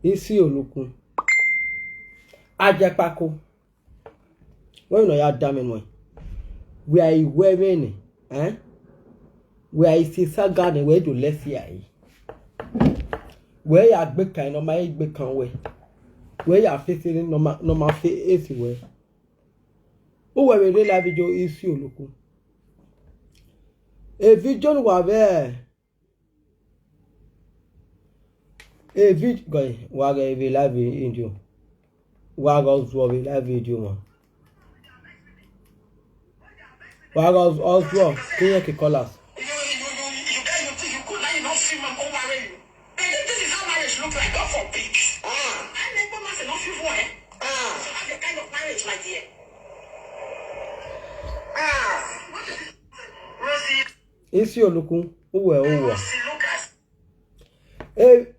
Isioluk. Ajepkako. When you know ya damn way. We are wearing we are Sisa garden where to less here. Where you are big kind of my big way. Where you are facing normal face way. Who were really like video Isioluk. A video was there. A video guy was a live video. Wagos was a live video man. Wagos also can you call us? You could not see my own marriage. This is how marriage look like. God forbid. I never must enough you for it. So have the kind of marriage, my dear. Isioluk, who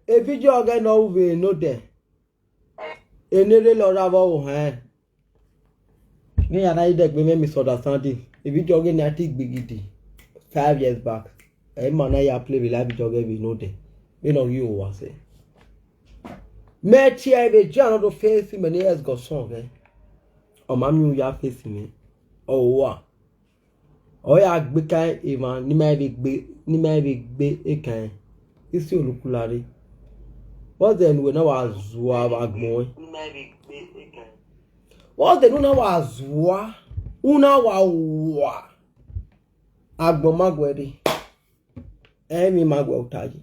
a video again over no there. A nearly Lord of our hand. Me and I did make misunderstanding. A video again, I think big 5 years back. A man I play with live video game, no day. You know, you was it. Met here a general face him and he has Godson, or mammy, you are facing me. Oh, what? Oh, yeah, big kind, even, ni big a kind. Isioluk lari. What then when I was Zuavagmoy? What then when I was Una wa Agbo Magwedi. Emi Magwell Taji.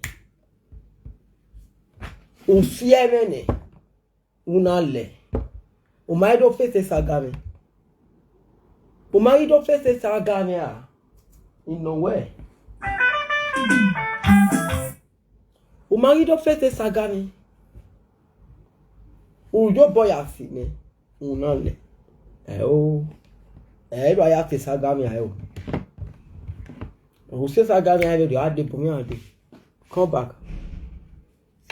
Usiemene. Una le. Umaido face sagame. Umaido face sagame. In no way. Umarido face sagami. Ujo boy asime. Unale. Do I have to sagami? Who says sagami? I will add the pomade. Come back.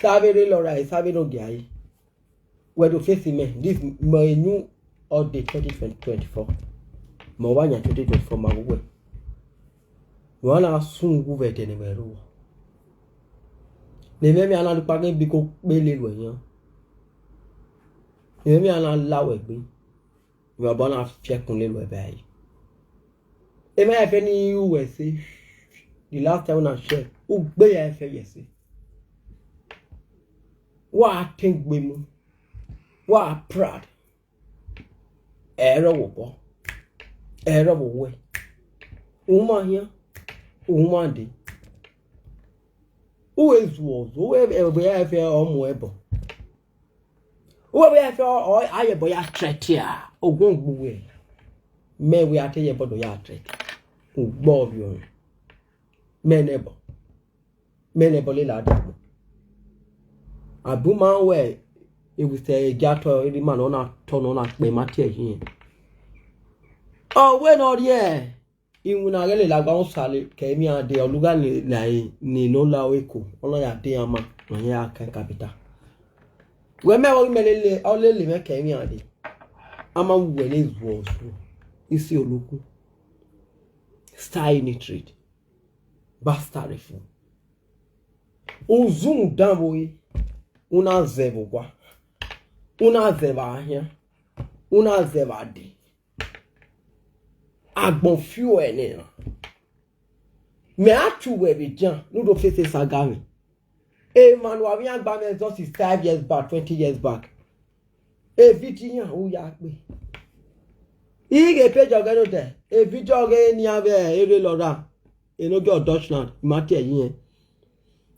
Savary Laura is having no guy. Where do face me? This my new or the 2024. Mawanya 2024 my way. One soon go vet anywhere. Neme ana lu page bi ko pele lo yan. Neme ana lawe gbe. We are born after kunle lo bayi. E ma fe ni USA. The last time I share, o gbe ya fe yes. Wa think gbe mu. Wa proud. Ero wo bo. Ero wo we. O ma yan. O ma de. Who is was? Whoever we have here or moebo. Whoever have here or I boy a threat here. Oh, won't be. May we are telling you about your threat. Who bob you? Menebo. Menebo lila. A boomer way. It was a gato, the man on a ton on a matter here. Oh, when not yet. Iwuna gele la gba sale ke mi ade oluga ni no la eko olo ya de ama no ya kan capital we me wo melele olele me ke mi ade ama wele zuo so Isioluk style nitrate bastard fu o zoom down boy una zevo kwa una zeva ahia una zeva de Agbon few ene. Me atu we be jan, no do face sagami. E man wa mi agba me just 5 years back, 20 years back. E video o ya pe. Ige page ogeno te. E video ge ni abe ere lora. E no go Deutschland, mate yin.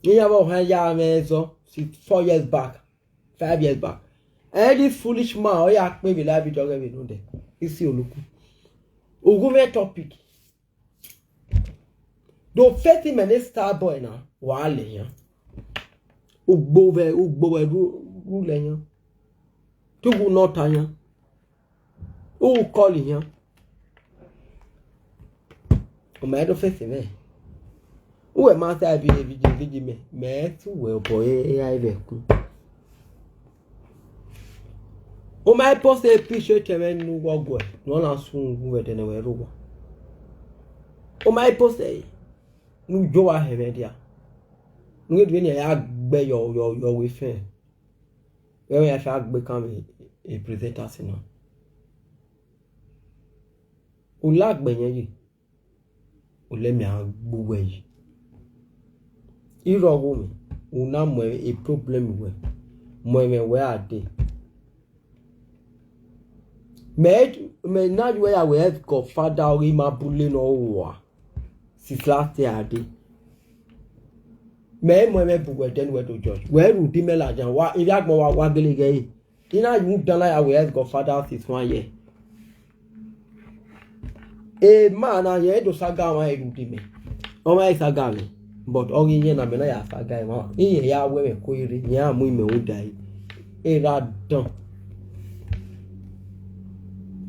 Ni ya bo han ya me so 4 years back, 5 years back. And this foolish man o ya pe be la video ge be no de. Isioluk. Ugume topic. Do 30 minutes star boy na wale yan. Ugbowe ru le yan. Tugu nota yan. U call yan. O ma do face me. U e ma sa bi video me tu we boy ai be ku. O ma post a picture teme nu gogo no na sun gu we de na we ro. O ma post nu jo wa he dia. Nu e de ni ya gbe yo we fe. When I shall become a presenter, you Ulag Benny, Ulemia Buway. Iro woman, Unam a problem with Moime where are they? May not where I will go father Rima Bulin or war. Since last year, I did. May Moime Buwe then went to George. Where would be Melajan? What if that more waggly gay? Dinner moved down like I will go father since 1 year. A man, I had to saga my me. Oh, my saga me. But all in yen, I mean, I saga. Here, women, query, yeah, women would die. A rat done.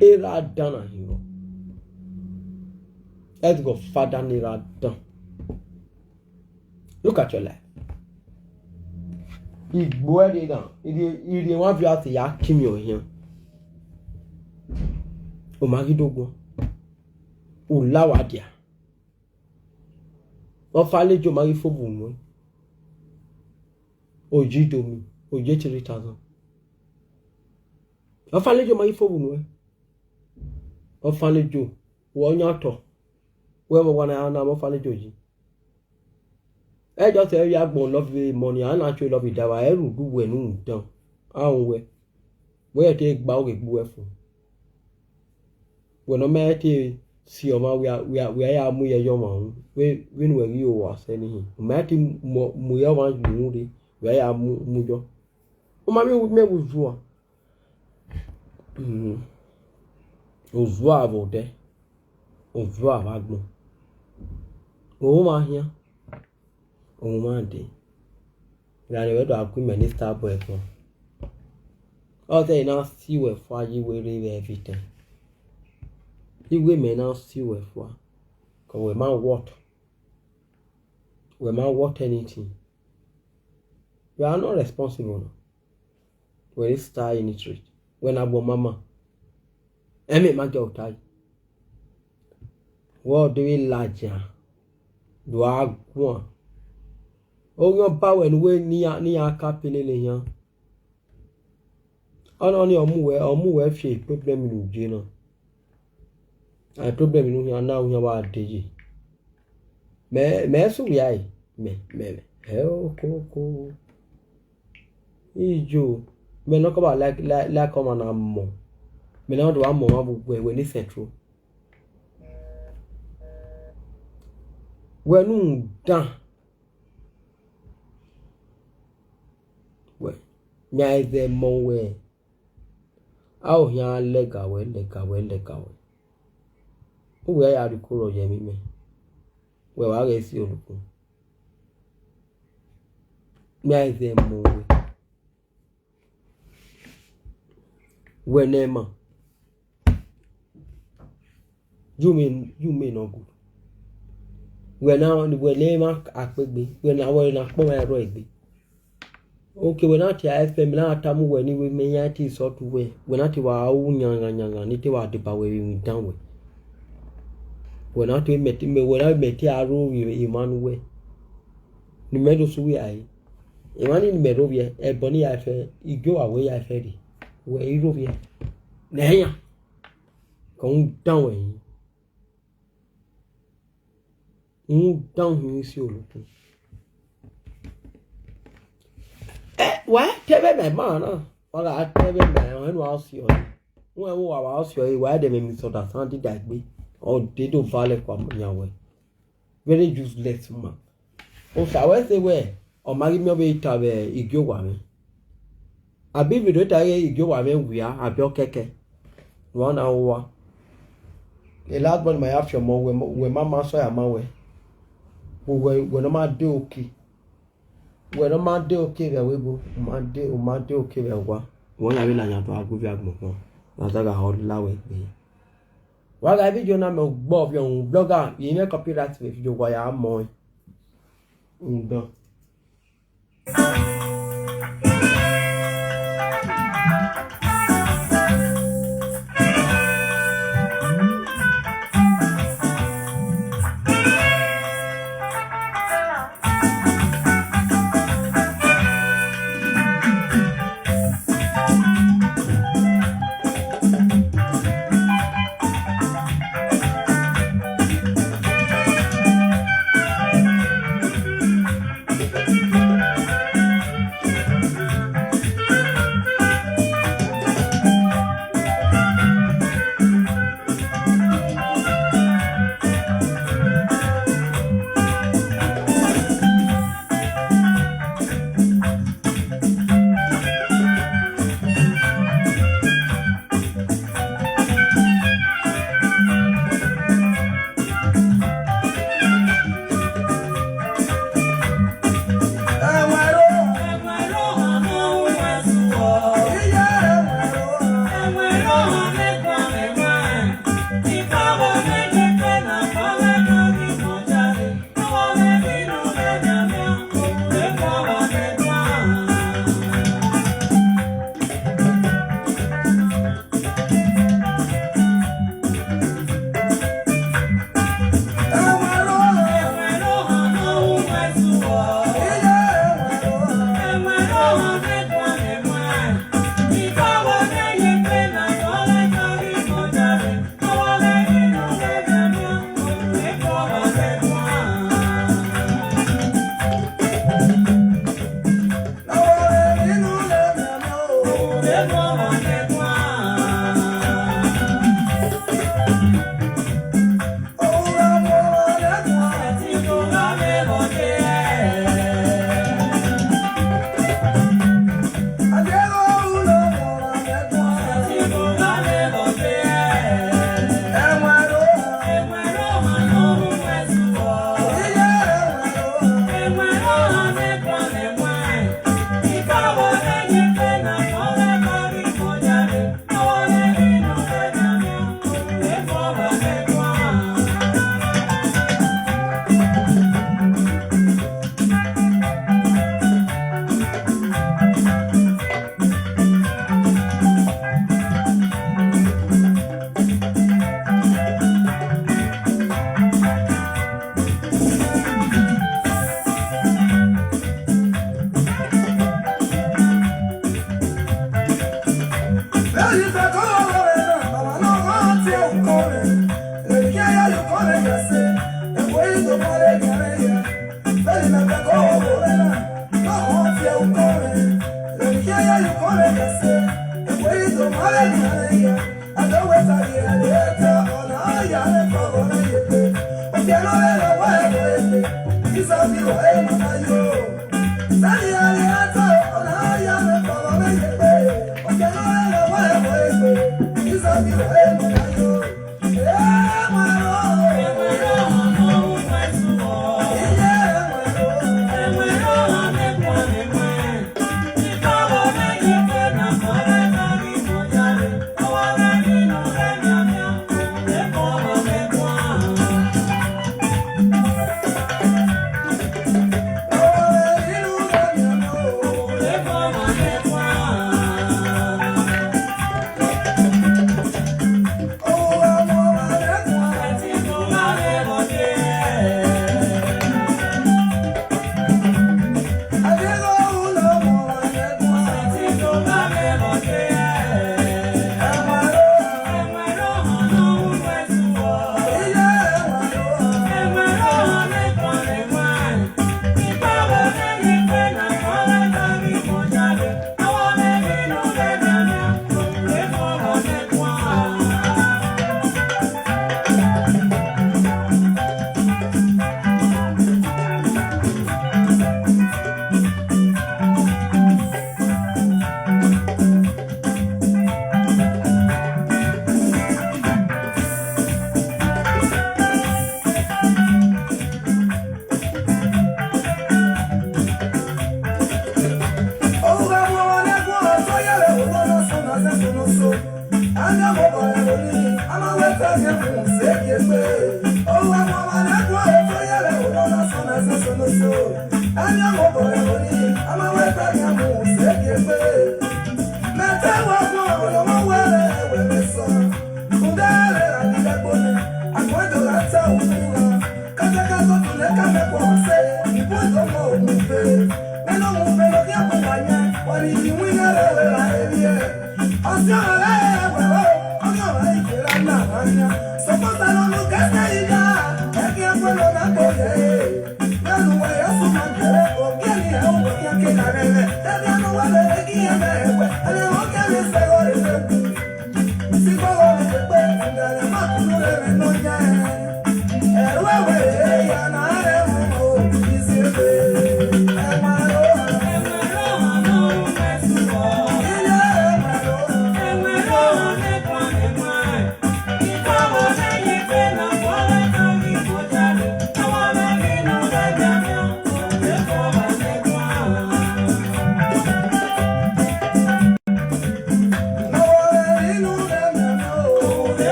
Era done, hero. Let's go father near done. Look at your life. He boiled it down. He didn't want you to yak him here. O Magidogo. O Lawadia. O Falejo Mari Fobu. O Jidomi. O Jetri. O Falejo Mari Fobu. O Falejo. Wanyato. Whoever one I am of Falejoji. I just tell you, I won't love the money. I naturally love it. I will do when done. I will. Where take Bowgig Buffo. When a man see your man, we are muy young man. When were you was anything? Matty Muyawan Moody, where I am Mujo. Oh, my would never draw. Ozwa about there. Ozwa Agno. Oh, my here. Oh, my day. I never do a good minister boy. Oh, they now see where far you will live everything. You women now see where far. Because we might what? We might what anything. We are not responsible. When it's start in the street. When I go mama. I make my job tight. What do we like? Do I want? Oh, your power and way near capillary here. On your move, she problem in Gina. I problem in you now. You are DG. Me, so we are. Me. Hell, coco. You may not about like common ammo. Me now do ammo when it's true. When done. Well, nyai the more way. Oh, ya leg away. Where are the color, Yemi? Well, I guess you look. Nyai the more way. Whenever you mean no good. When now the Wenema Akbe, when I were not my roid. Okay, when I tell FM now, Tamu when you may at his sort of way. When I tell our own young and it was the power we down with. When I met him, when I met Yaro, Emmanuel. The meadows we I. Emmanuel in the meadow, a bonny affair, you go away, I fed it. Where you go here? Nay, come down. Down here, Isioluk. What? Tell me, man. Or I tell me, man, when was your when was your why they made me sort of something that way? Or they don't value from your way. Very useless, man. Oh, shall I say where? Or marry me away to have a Igowame. I be with it. I Igowame, we are a bill keke. 1 hour. A last one, my after more when mamma saw a my way. When I'm not do okay. When I'm not do okay, we go. My day okay, one I will have to go back more. That's a hard low. While I video number Bob, young blogger, you may copyright with you why I'm more.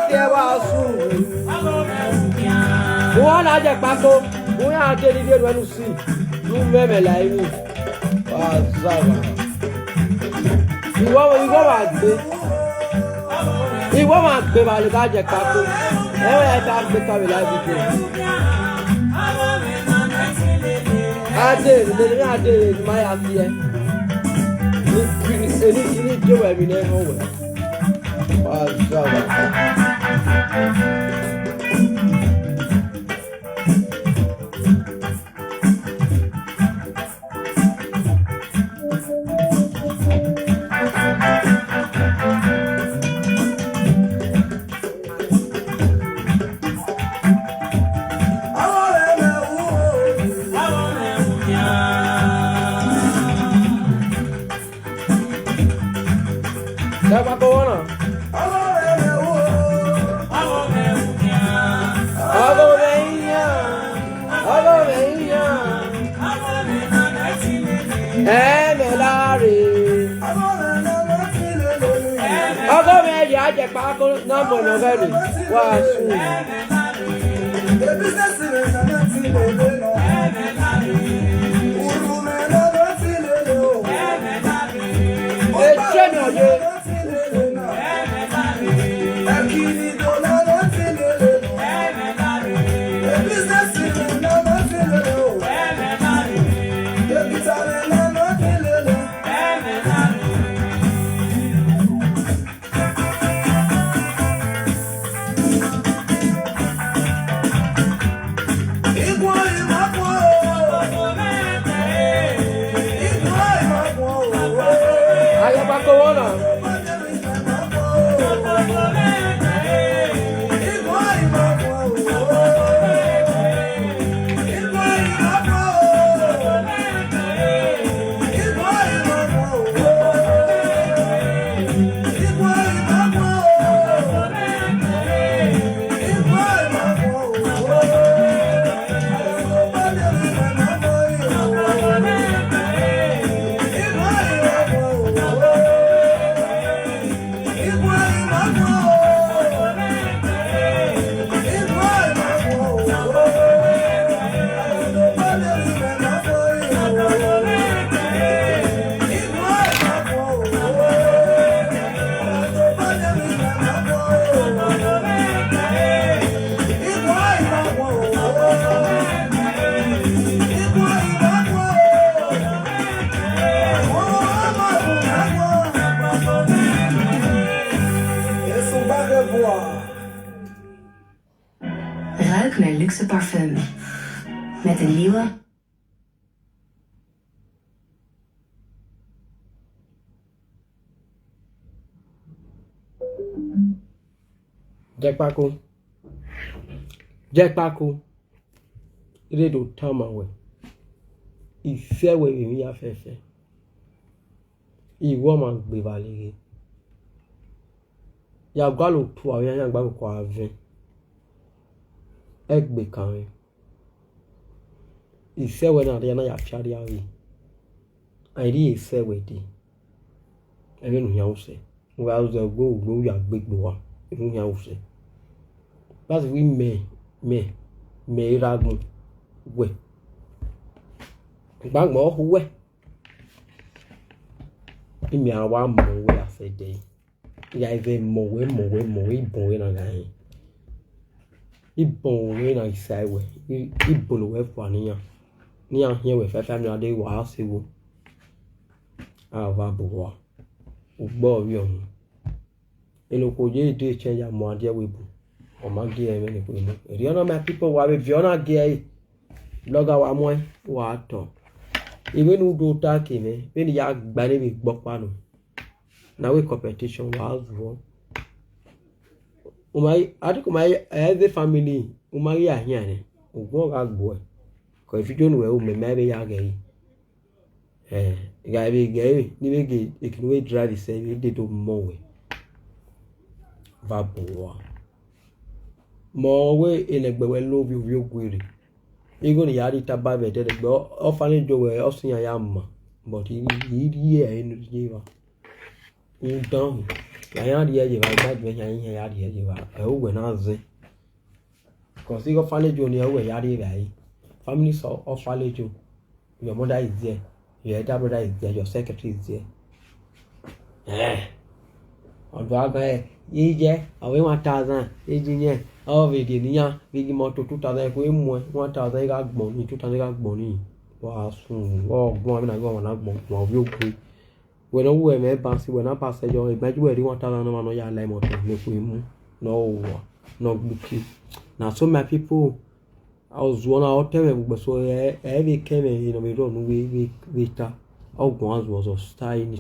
fear was soon. One Ajepkako, we are getting it when you see. You remember like me. You go back there. You go back there, but look at Ajepkako. Never let that become a life with you. I did, my idea. You need to have been nowhere. Ajepkako number no very was Ruik naar luxe parfum. Met een nieuwe... Ajepkako. Ilé tó tán máa wẹ̀. Ìfẹ́ wẹ̀ èmi afẹ́fẹ́. Ìwọ máa gbé balẹ̀. Yàgbá ló tu àwọn yàrá àgbà kò àvẹ́. Egbe kan. Ìfẹ́ wẹ̀ náà yàrá yàfíàrí àwẹ̀. Àìrí ìfẹ́ wẹ̀ dé. Ẹ̀rẹ́ nù yàwó sẹ́. Wọ́n á zọ gbó yàgbégbò wa. Ẹ̀rẹ́ nù yàwó sẹ́. Láti wí mẹ́ẹ̀ẹ́rágùn wẹ̀. Gbàgbọ́ ọ̀hún wẹ̀. Ìmì àwa mọ̀wé àfẹ́dẹ́ yìí. Ìyá ẹ̀fẹ̀ mọ̀wé ìbọ̀wé náà gàáyé. Ìbọ̀wé náà ìsáìwẹ̀. Ìbọ̀lùwẹ̀ fún àníyàn. Ní àhíẹ̀wẹ̀ fẹ́fẹ́ mi adé wàá sí wo. Àwa bò wá. Ògbọ́ orí ọ̀hún. Èlòkò yé ìdí ìṣẹ́ ya mọ̀ adéwé bò. Ọmọ gé ẹ̀mí ni pé mo. Èrè ọ̀nà my people wà bẹ̀ fi ọ̀nà gé ẹ̀. Lọ́gà wa mọ́ ẹ̀ wà á tọ̀. Ìwé nu do táàkì mi. Bí ni yà gbà níbi gbọ́ pàánù. Na we competition wà á zùwọ́. Àdìkù máa ẹ̀ẹ́dẹ́ family. Ó máa rí àhíà ni. Ògùn ọ̀gá gbọ́ ẹ̀. Kọ̀ ìfijó nu ẹ̀ ó mẹ̀mẹ́ ẹ̀ yà gẹ̀ yìí. Ìgbà ẹ̀ gẹ̀ ẹ̀ níbi gẹ̀ èkìní wé drive ìsẹ́ ẹ̀ dé tó mọ̀ wẹ̀. Va bò wá. Mọ̀wé ẹlẹgbẹ̀wẹ̀ lóbi òbí ògbèrè. Ego ni yàrá ìta bá bẹ̀ tẹ́lẹ̀ gbọ́ ọ́fàlẹ́ jọ̀wọ́ ẹ̀ ọ̀sìn yà mà. But ìrí ẹ̀ ẹnu yé wa. Down. I had the edge of my bed when I had the edge of when I was because you got family junior where you family saw or family you. Your mother is there, your elder brother is there, your secretary is there. On Vaga, ye, away 1,000, engineer, oh, we did near, we give more to 2,000, 1,000 got money, 2,000 got money. Was soon, oh, one I go on up more you. When I wear my pass, when I pass a joy, imagine where you want to learn on your lemon to make him. No, bookie. Now, so my people, I was one out there, but so every came in, we don't know, we, oh, once was a style.